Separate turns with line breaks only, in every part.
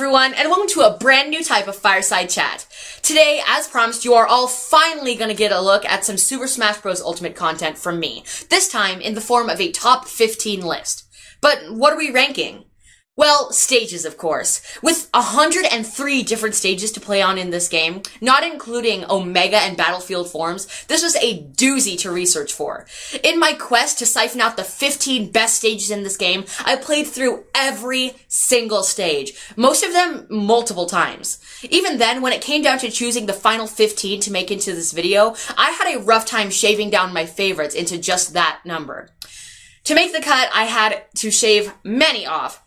everyone, and welcome to a brand new type of Fireside chat. Today, as promised, you are all finally gonna get a look at some Super Smash Bros. Ultimate content from me, this time in the form of a top 15 list. But what are we ranking? Well, stages, of course. With 103 different stages to play on in this game, not including Omega and Battlefield forms, this was a doozy to research for. In my quest to siphon out the 15 best stages in this game, I played through every single stage, most of them multiple times. Even then, when it came down to choosing the final 15 to make into this video, I had a rough time shaving down my favorites into just that number. To make the cut, I had to shave many off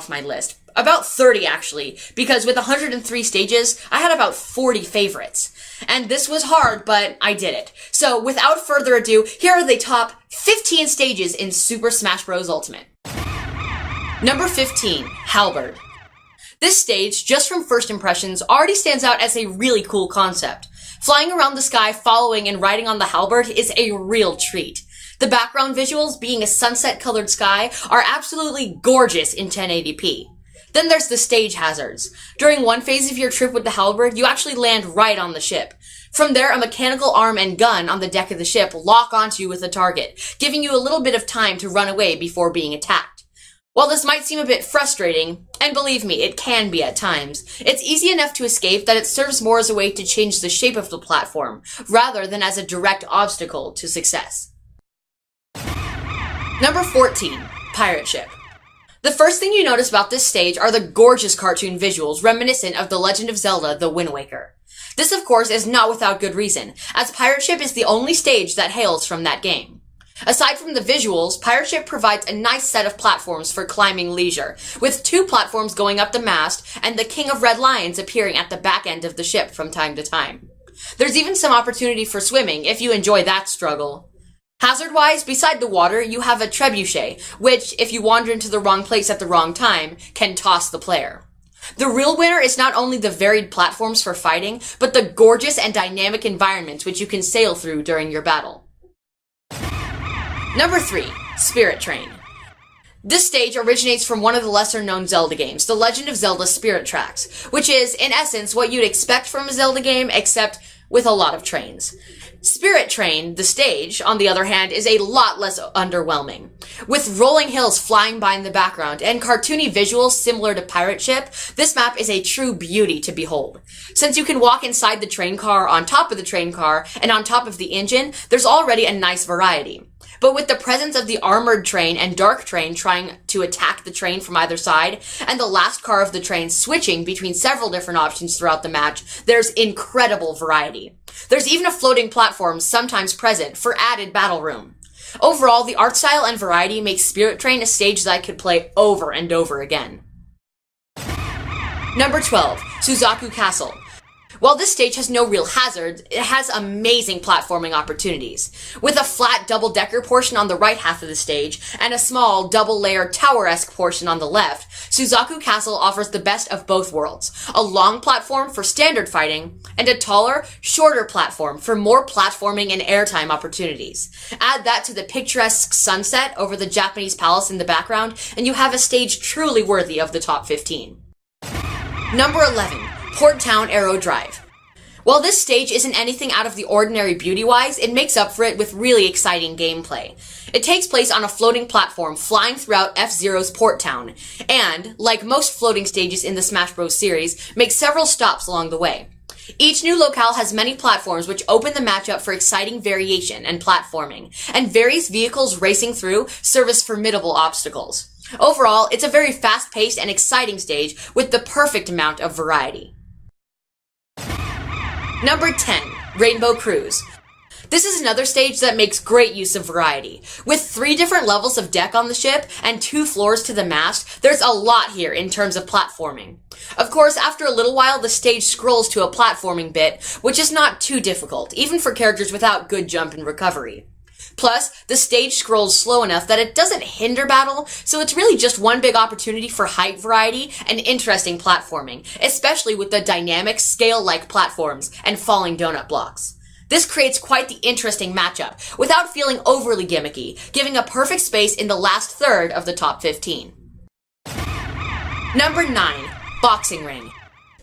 my list. About 30 actually, because with 103 stages, I had about 40 favorites. And this was hard, but I did it. So without further ado, here are the top 15 stages in Super Smash Bros. Ultimate. Number 15, Halberd. This stage, just from first impressions, already stands out as a really cool concept. Flying around the sky, following and riding on the Halberd is a real treat. The background visuals, being a sunset-colored sky, are absolutely gorgeous in 1080p. Then there's the stage hazards. During one phase of your trip with the Halberd, you actually land right on the ship. From there, a mechanical arm and gun on the deck of the ship lock onto you with a target, giving you a little bit of time to run away before being attacked. While this might seem a bit frustrating, and believe me, it can be at times, it's easy enough to escape that it serves more as a way to change the shape of the platform, rather than as a direct obstacle to success. Number 14, Pirate Ship. The first thing you notice about this stage are the gorgeous cartoon visuals reminiscent of The Legend of Zelda: The Wind Waker. This, of course, is not without good reason, as Pirate Ship is the only stage that hails from that game. Aside from the visuals, Pirate Ship provides a nice set of platforms for climbing leisure, with 2 platforms going up the mast and the King of Red Lions appearing at the back end of the ship from time to time. There's even some opportunity for swimming if you enjoy that struggle. Hazard-wise, beside the water, you have a trebuchet, which, if you wander into the wrong place at the wrong time, can toss the player. The real winner is not only the varied platforms for fighting, but the gorgeous and dynamic environments which you can sail through during your battle. Number 3, Spirit Train. This stage originates from one of the lesser-known Zelda games, The Legend of Zelda Spirit Tracks, which is, in essence, what you'd expect from a Zelda game, except with a lot of trains. Spirit Train, the stage, on the other hand, is a lot less underwhelming. With rolling hills flying by in the background and cartoony visuals similar to Pirate Ship, this map is a true beauty to behold. Since you can walk inside the train car, on top of the train car, and on top of the engine, there's already a nice variety. But with the presence of the armored train and dark train trying to attack the train from either side, and the last car of the train switching between several different options throughout the match, there's incredible variety. There's even a floating platform sometimes present for added battle room. Overall, the art style and variety make Spirit Train a stage that I could play over and over again. Number 12, Suzaku Castle. While this stage has no real hazards, it has amazing platforming opportunities. With a flat double-decker portion on the right half of the stage, and a small double-layer tower-esque portion on the left, Suzaku Castle offers the best of both worlds. A long platform for standard fighting, and a taller, shorter platform for more platforming and airtime opportunities. Add that to the picturesque sunset over the Japanese palace in the background, and you have a stage truly worthy of the top 15. Number 11. Port Town Arrow Drive. While this stage isn't anything out of the ordinary beauty-wise, it makes up for it with really exciting gameplay. It takes place on a floating platform flying throughout F-Zero's Port Town, and, like most floating stages in the Smash Bros. Series, makes several stops along the way. Each new locale has many platforms which open the match up for exciting variation and platforming, and various vehicles racing through serve as formidable obstacles. Overall, it's a very fast-paced and exciting stage with the perfect amount of variety. Number 10, Rainbow Cruise. This is another stage that makes great use of variety. With 3 different levels of deck on the ship and 2 floors to the mast, there's a lot here in terms of platforming. Of course, after a little while, the stage scrolls to a platforming bit, which is not too difficult, even for characters without good jump and recovery. Plus, the stage scrolls slow enough that it doesn't hinder battle, so it's really just one big opportunity for height variety and interesting platforming, especially with the dynamic, scale-like platforms and falling donut blocks. This creates quite the interesting matchup, without feeling overly gimmicky, giving a perfect space in the last third of the top 15. Number 9. Boxing Ring.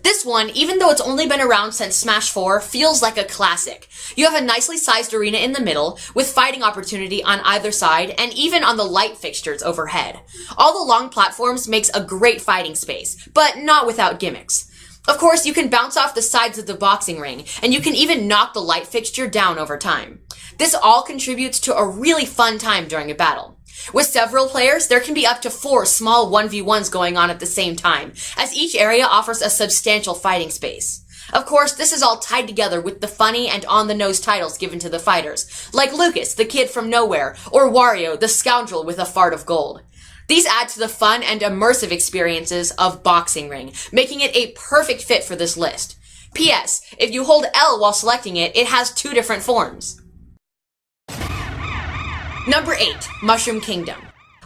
This one, even though it's only been around since Smash 4, feels like a classic. You have a nicely sized arena in the middle, with fighting opportunity on either side, and even on the light fixtures overhead. All the long platforms makes a great fighting space, but not without gimmicks. Of course, you can bounce off the sides of the boxing ring, and you can even knock the light fixture down over time. This all contributes to a really fun time during a battle. With several players, there can be up to 4 small 1v1s going on at the same time, as each area offers a substantial fighting space. Of course, this is all tied together with the funny and on-the-nose titles given to the fighters, like Lucas, the kid from nowhere, or Wario, the scoundrel with a fart of gold. These add to the fun and immersive experiences of Boxing Ring, making it a perfect fit for this list. P.S. If you hold L while selecting it, it has 2 different forms. Number 8, Mushroom Kingdom.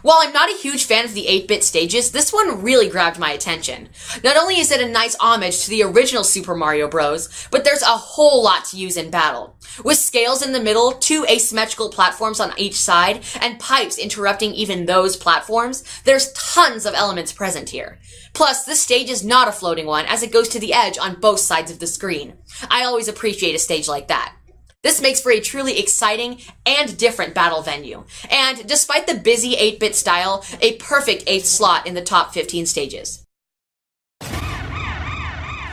While I'm not a huge fan of the 8-bit stages, this one really grabbed my attention. Not only is it a nice homage to the original Super Mario Bros., but there's a whole lot to use in battle. With scales in the middle, 2 asymmetrical platforms on each side, and pipes interrupting even those platforms, there's tons of elements present here. Plus, this stage is not a floating one, as it goes to the edge on both sides of the screen. I always appreciate a stage like that. This makes for a truly exciting and different battle venue, and despite the busy 8-bit style, a perfect 8th slot in the top 15 stages.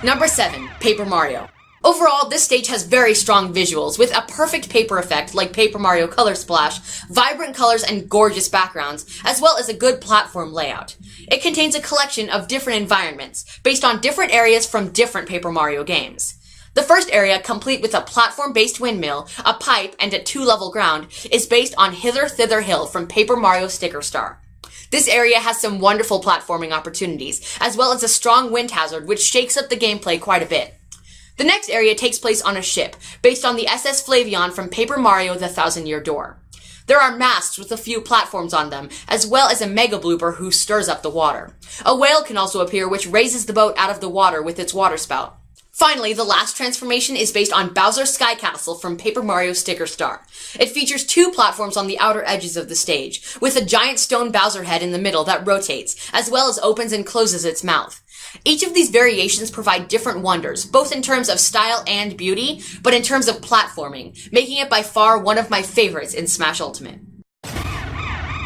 Number 7, Paper Mario. Overall, this stage has very strong visuals, with a perfect paper effect like Paper Mario Color Splash, vibrant colors and gorgeous backgrounds, as well as a good platform layout. It contains a collection of different environments, based on different areas from different Paper Mario games. The first area, complete with a platform-based windmill, a pipe, and a 2-level ground, is based on Hither Thither Hill from Paper Mario Sticker Star. This area has some wonderful platforming opportunities, as well as a strong wind hazard which shakes up the gameplay quite a bit. The next area takes place on a ship, based on the SS Flavion from Paper Mario The Thousand-Year Door. There are masts with a few platforms on them, as well as a Mega Blooper who stirs up the water. A whale can also appear which raises the boat out of the water with its water spout. Finally, the last transformation is based on Bowser's Sky Castle from Paper Mario Sticker Star. It features 2 platforms on the outer edges of the stage, with a giant stone Bowser head in the middle that rotates, as well as opens and closes its mouth. Each of these variations provide different wonders, both in terms of style and beauty, but in terms of platforming, making it by far one of my favorites in Smash Ultimate.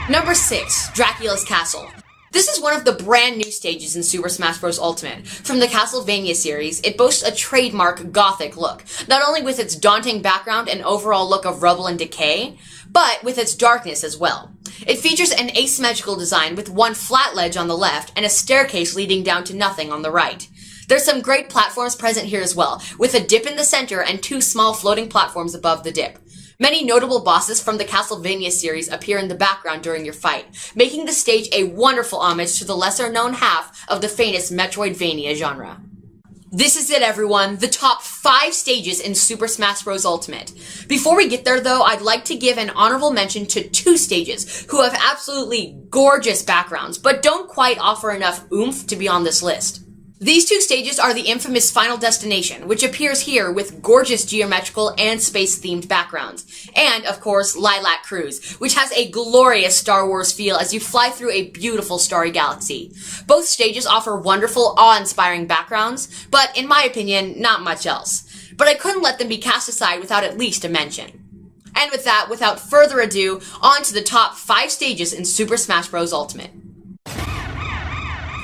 Number 6, Draculas Castle. This is one of the brand new stages in Super Smash Bros. Ultimate. From the Castlevania series, it boasts a trademark gothic look, not only with its daunting background and overall look of rubble and decay, but with its darkness as well. It features an asymmetrical design with one flat ledge on the left and a staircase leading down to nothing on the right. There's some great platforms present here as well, with a dip in the center and 2 small floating platforms above the dip. Many notable bosses from the Castlevania series appear in the background during your fight, making the stage a wonderful homage to the lesser-known half of the famous Metroidvania genre. This is it, everyone, the top 5 stages in Super Smash Bros. Ultimate. Before we get there, though, I'd like to give an honorable mention to 2 stages who have absolutely gorgeous backgrounds, but don't quite offer enough oomph to be on this list. These 2 stages are the infamous Final Destination, which appears here with gorgeous geometrical and space-themed backgrounds, and, of course, Lilac Cruise, which has a glorious Star Wars feel as you fly through a beautiful starry galaxy. Both stages offer wonderful, awe-inspiring backgrounds, but, in my opinion, not much else. But I couldn't let them be cast aside without at least a mention. And with that, without further ado, on to the top 5 stages in Super Smash Bros. Ultimate.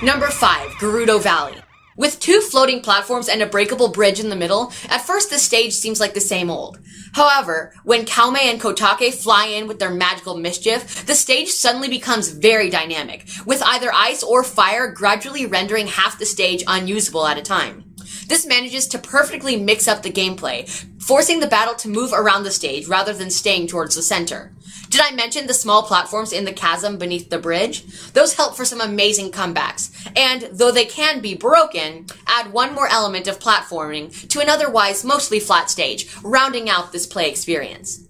Number 5, Gerudo Valley. With 2 floating platforms and a breakable bridge in the middle, at first this stage seems like the same old. However, when Kaume and Kotake fly in with their magical mischief, the stage suddenly becomes very dynamic, with either ice or fire gradually rendering half the stage unusable at a time. This manages to perfectly mix up the gameplay, forcing the battle to move around the stage rather than staying towards the center. Did I mention the small platforms in the chasm beneath the bridge? Those help for some amazing comebacks, and though they can be broken, add one more element of platforming to an otherwise mostly flat stage, rounding out this play experience.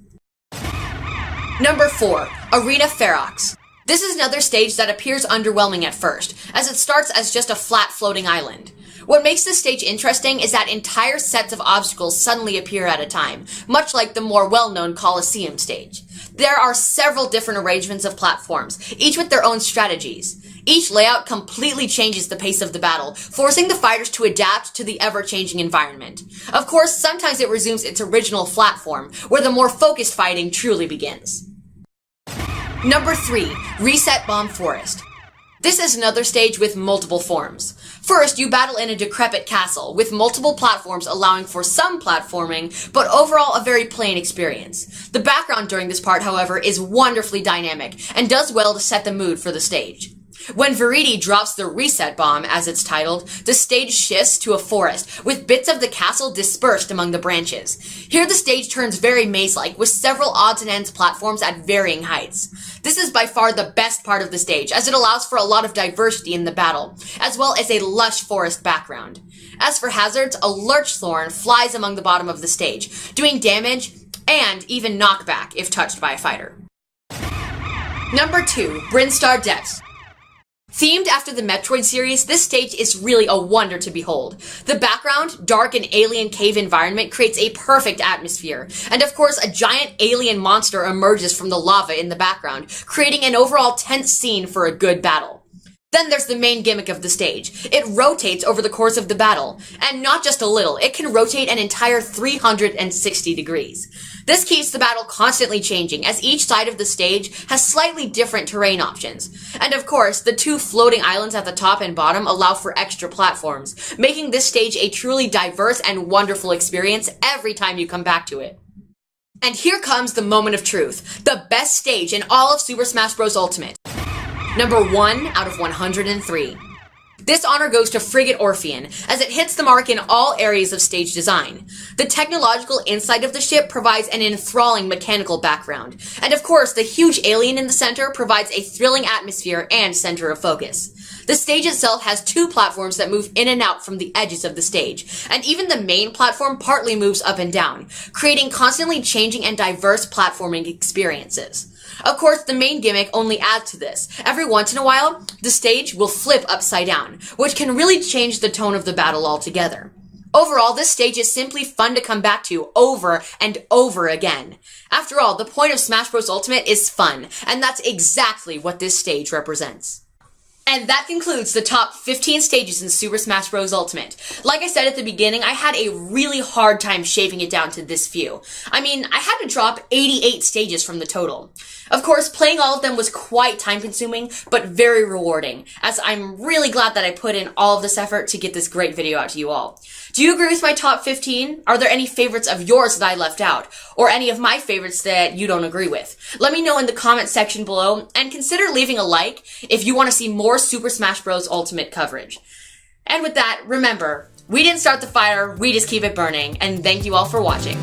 Number 4, Arena Ferox. This is another stage that appears underwhelming at first, as it starts as just a flat floating island. What makes this stage interesting is that entire sets of obstacles suddenly appear at a time, much like the more well-known Colosseum stage. There are several different arrangements of platforms, each with their own strategies. Each layout completely changes the pace of the battle, forcing the fighters to adapt to the ever-changing environment. Of course, sometimes it resumes its original flat form, where the more focused fighting truly begins. Number 3. Reset Bomb Forest. This is another stage with multiple forms. First, you battle in a decrepit castle, with multiple platforms allowing for some platforming, but overall a very plain experience. The background during this part, however, is wonderfully dynamic, and does well to set the mood for the stage. When Viridi drops the reset bomb, as it's titled, the stage shifts to a forest, with bits of the castle dispersed among the branches. Here the stage turns very maze-like, with several odds and ends platforms at varying heights. This is by far the best part of the stage, as it allows for a lot of diversity in the battle, as well as a lush forest background. As for hazards, a lurch thorn flies among the bottom of the stage, doing damage and even knockback if touched by a fighter. Number 2. Brinstar Death. Themed after the Metroid series, this stage is really a wonder to behold. The background, dark and alien cave environment creates a perfect atmosphere, and of course a giant alien monster emerges from the lava in the background, creating an overall tense scene for a good battle. Then there's the main gimmick of the stage. It rotates over the course of the battle, and not just a little, it can rotate an entire 360 degrees. This keeps the battle constantly changing, as each side of the stage has slightly different terrain options. And of course, the 2 floating islands at the top and bottom allow for extra platforms, making this stage a truly diverse and wonderful experience every time you come back to it. And here comes the moment of truth, the best stage in all of Super Smash Bros. Ultimate. Number 1 out of 103. This honor goes to Frigate Orpheon, as it hits the mark in all areas of stage design. The technological inside of the ship provides an enthralling mechanical background, and of course the huge alien in the center provides a thrilling atmosphere and center of focus. The stage itself has 2 platforms that move in and out from the edges of the stage, and even the main platform partly moves up and down, creating constantly changing and diverse platforming experiences. Of course, the main gimmick only adds to this. Every once in a while, the stage will flip upside down, which can really change the tone of the battle altogether. Overall, this stage is simply fun to come back to over and over again. After all, the point of Smash Bros. Ultimate is fun, and that's exactly what this stage represents. And that concludes the top 15 stages in Super Smash Bros. Ultimate. Like I said at the beginning, I had a really hard time shaving it down to this few. I mean, I had to drop 88 stages from the total. Of course, playing all of them was quite time-consuming, but very rewarding, as I'm really glad that I put in all of this effort to get this great video out to you all. Do you agree with my top 15? Are there any favorites of yours that I left out? Or any of my favorites that you don't agree with? Let me know in the comment section below, and consider leaving a like if you want to see more Super Smash Bros. Ultimate coverage. And with that, remember, we didn't start the fire, we just keep it burning, and thank you all for watching.